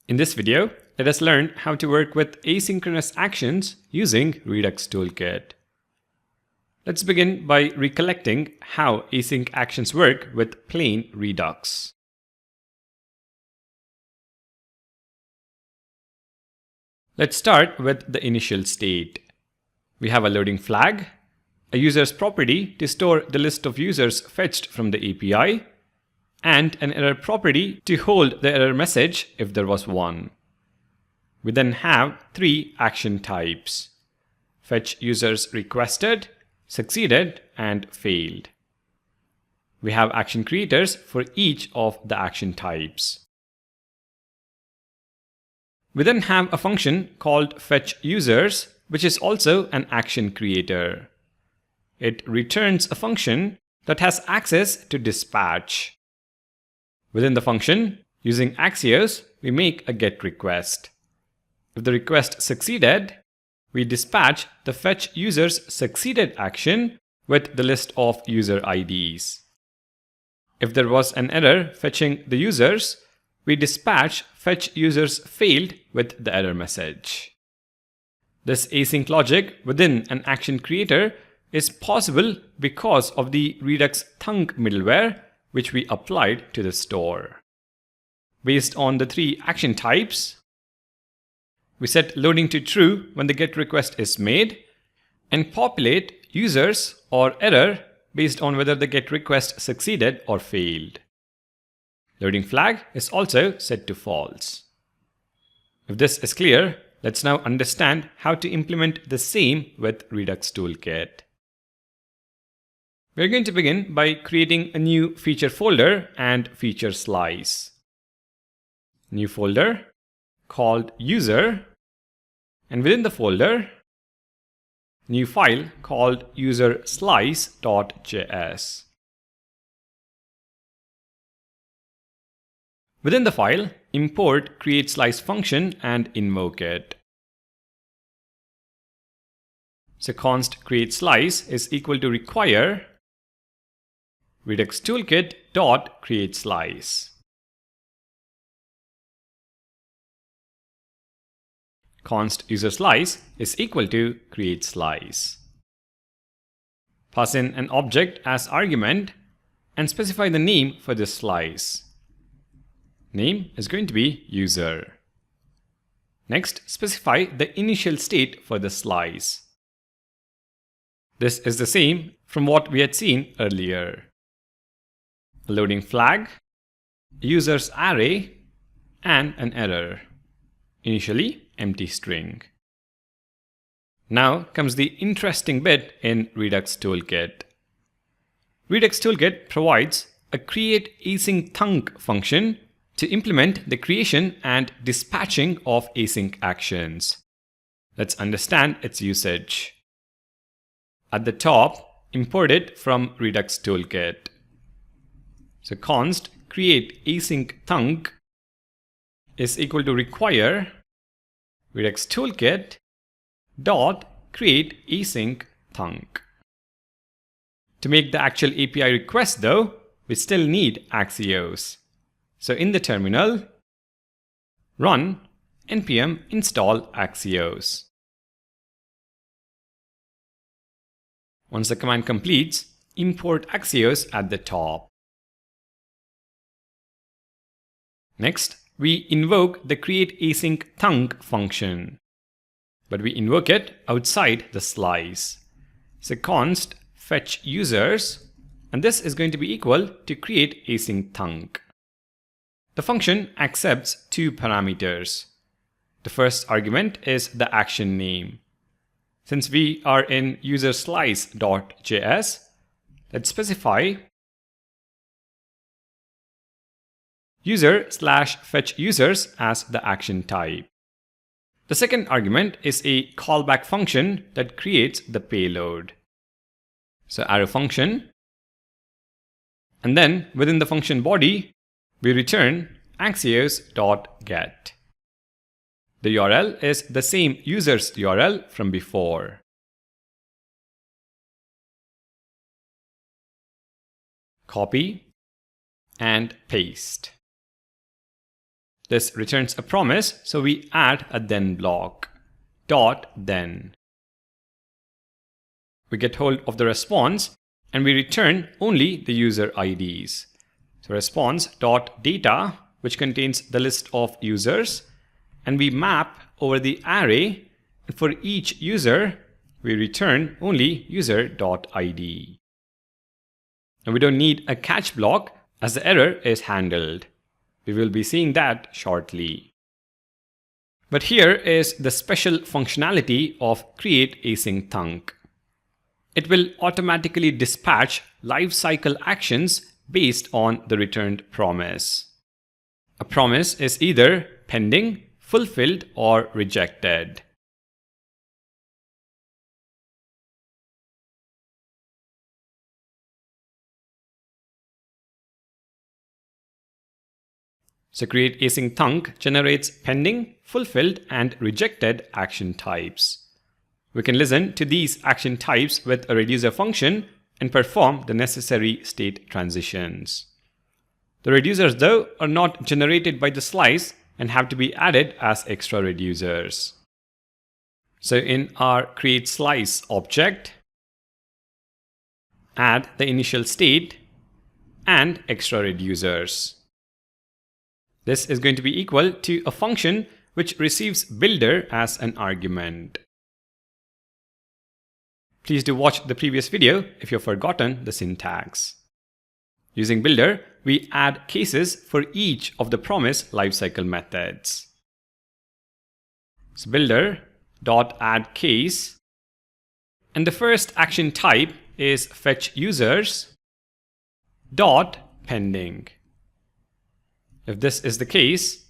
In this video, let us learn how to work with asynchronous actions using Redux Toolkit. Let's begin by recollecting how async actions work with plain Redux. Let's start with the initial state. We have a loading flag, a user's property to store the list of users fetched from the API, and an error property to hold the error message if there was one. We then have three action types: fetch users requested, succeeded, and failed. We have action creators for each of the action types. We then have a function called fetch users, which is also an action creator. It returns a function that has access to dispatch. Within the function, using Axios, we make a GET request. If the request succeeded, we dispatch the fetch users succeeded action with the list of user IDs. If there was an error fetching the users, we dispatch fetch users failed with the error message. This async logic within an action creator is possible because of the Redux Thunk middleware which we applied to the store. Based on the three action types, we set loading to true when the GET request is made and populate users or error based on whether the GET request succeeded or failed. Loading flag is also set to false. If this is clear, let's now understand how to implement the same with Redux Toolkit. We're going to begin by creating a new feature folder and feature slice. New folder called user, and within the folder, new file called user_slice.js. Within the file, import createSlice function and invoke it. So const createSlice is equal to require Redux Toolkit dot createSlice. Const userSlice is equal to createSlice. Pass in an object as argument and specify the name for this slice. Name is going to be user. Next, specify the initial state for the slice. This is the same from what we had seen earlier. A loading flag, users array, and an error. Initially, empty string. Now comes the interesting bit in Redux Toolkit. Redux Toolkit provides a create async thunk function to implement the creation and dispatching of async actions. Let's understand its usage. At the top, import it from Redux Toolkit. So const create async thunk is equal to require Redux Toolkit dot create async thunk. To make the actual API request though, we still need Axios. So in the terminal, run npm install Axios. Once the command completes, import Axios at the top. Next, we invoke the createAsync thunk function, but we invoke it outside the slice. So const fetch users, and this is going to be equal to createAsync thunk. The function accepts two parameters. The first argument is the action name. Since we are in userSlice.js, let's specify user/fetch users as the action type. The second argument is a callback function that creates the payload. So arrow function, and then within the function body, we return axios.get. The URL is the same user's URL from before. Copy and paste. This returns a promise, so we add a then block, dot then. We get hold of the response and we return only the user IDs. So response.data, which contains the list of users, and we map over the array, and for each user, we return only user.id. And we don't need a catch block as the error is handled. We will be seeing that shortly. But here is the special functionality of create async thunk. It will automatically dispatch lifecycle actions based on the returned promise. A promise is either pending, fulfilled, or rejected. So create async thunk generates pending, fulfilled, and rejected action types. We can listen to these action types with a reducer function and perform the necessary state transitions. The reducers, though, are not generated by the slice and have to be added as extra reducers. So in our create slice object, add the initial state and extra reducers. This is going to be equal to a function which receives builder as an argument. Please do watch the previous video if you've forgotten the syntax. Using builder, we add cases for each of the promise lifecycle methods. So builder.addCase, and the first action type is fetch users dot pending. If this is the case,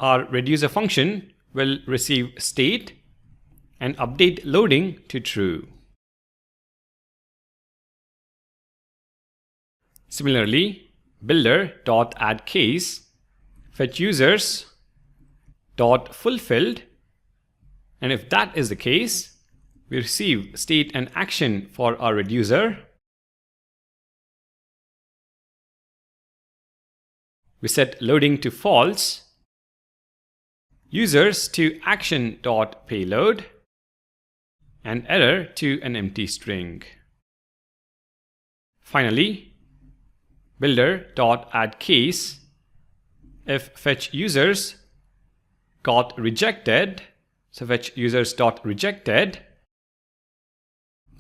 our reducer function will receive state and update loading to true. Similarly, builder.addCase, fetch users dot fulfilled, and if that is the case, we receive state and action for our reducer. We set loading to false, users to action.payload, and error to an empty string. Finally, builder.addCase, if fetch users got rejected, so fetch users.rejected,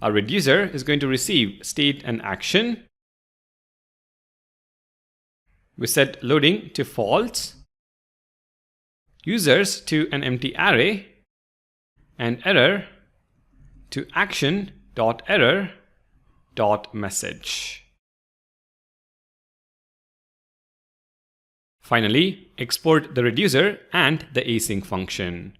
our reducer is going to receive state and action. We set loading to false, users to an empty array, and error to action.error.message. Finally, export the reducer and the async function.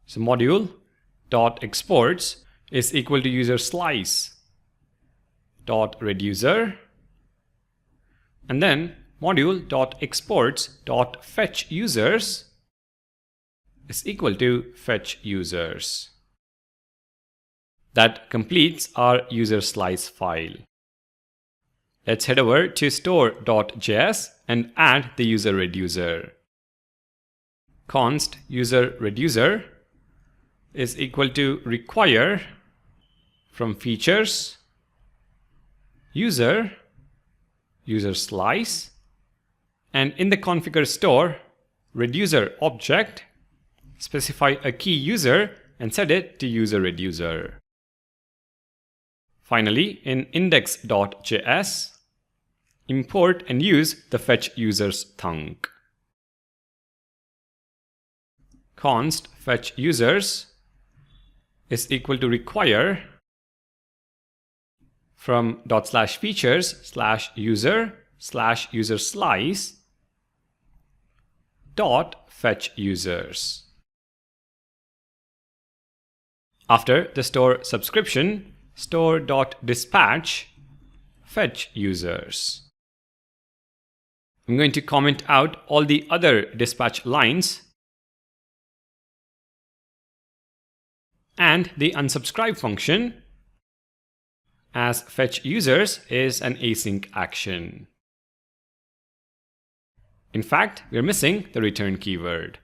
So module.exports is equal to user slice.reducer, and then module.exports.fetch users is equal to fetch users. That completes our user slice file. Let's head over to store.js and add the user reducer. Const user reducer is equal to require from features user slice, and in the configure store reducer object, specify a key user and set it to user reducer. Finally, in index.js, import and use the fetch users thunk. Const fetch users is equal to require from /features/user/user slice dot fetch users. After the store subscription, store.dispatch fetch users. I'm going to comment out all the other dispatch lines, and the unsubscribe function, as fetch users is an async action. In fact, we're missing the return keyword.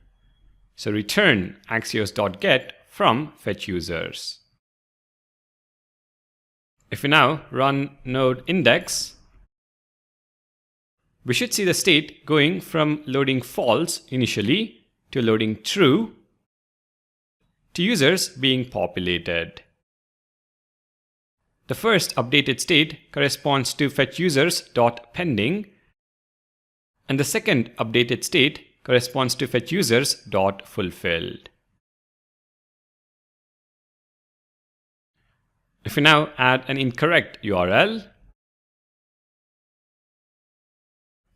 So return axios.get from fetch users. If we now run node index, we should see the state going from loading false initially to loading true to users being populated. The first updated state corresponds to fetch users.pending, and the second updated state corresponds to fetch users.fulfilled. If we now add an incorrect URL,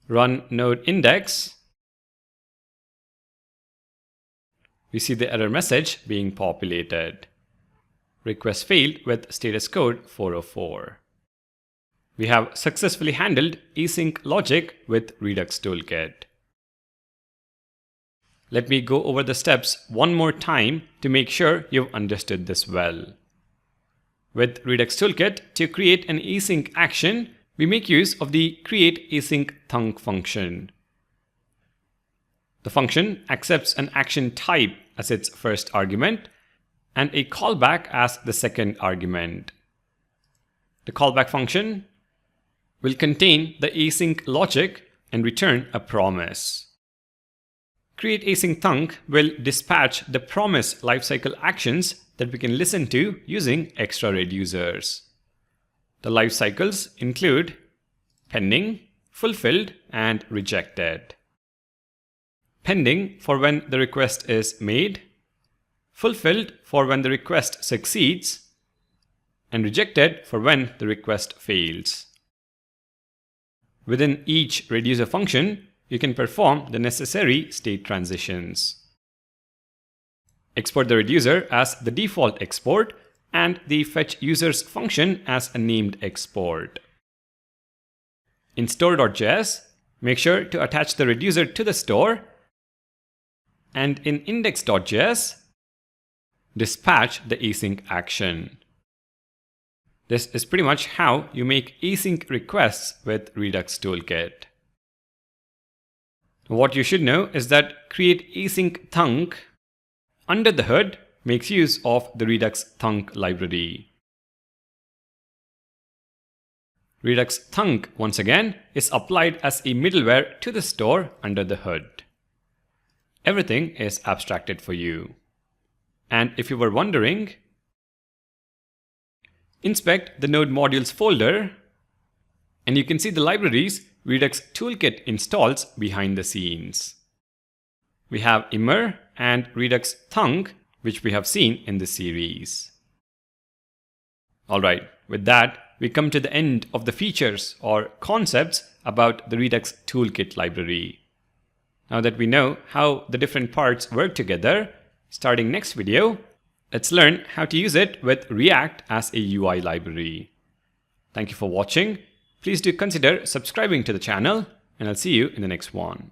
run node index, we see the error message being populated. Request failed with status code 404. We have successfully handled async logic with Redux Toolkit. Let me go over the steps one more time to make sure you've understood this well. With Redux Toolkit, to create an async action, we make use of the create async thunk function. The function accepts an action type as its first argument and a callback as the second argument. The callback function will contain the async logic and return a promise. Create async thunk will dispatch the promise lifecycle actions that we can listen to using extra reducers. The lifecycles include pending, fulfilled, and rejected. Pending for when the request is made, fulfilled for when the request succeeds, and rejected for when the request fails. Within each reducer function, you can perform the necessary state transitions. Export the reducer as the default export and the fetch users function as a named export. In store.js, make sure to attach the reducer to the store, and in index.js, dispatch the async action. This is pretty much how you make async requests with Redux Toolkit. What you should know is that create async thunk under the hood makes use of the Redux Thunk library. Redux Thunk, once again, is applied as a middleware to the store under the hood. Everything is abstracted for you. And if you were wondering, inspect the node modules folder, and you can see the libraries Redux Toolkit installs behind the scenes. We have Immer and Redux Thunk, which we have seen in this series. Alright, with that, we come to the end of the features or concepts about the Redux Toolkit library. Now that we know how the different parts work together, starting next video, let's learn how to use it with React as a UI library. Thank you for watching. Please do consider subscribing to the channel, and I'll see you in the next one.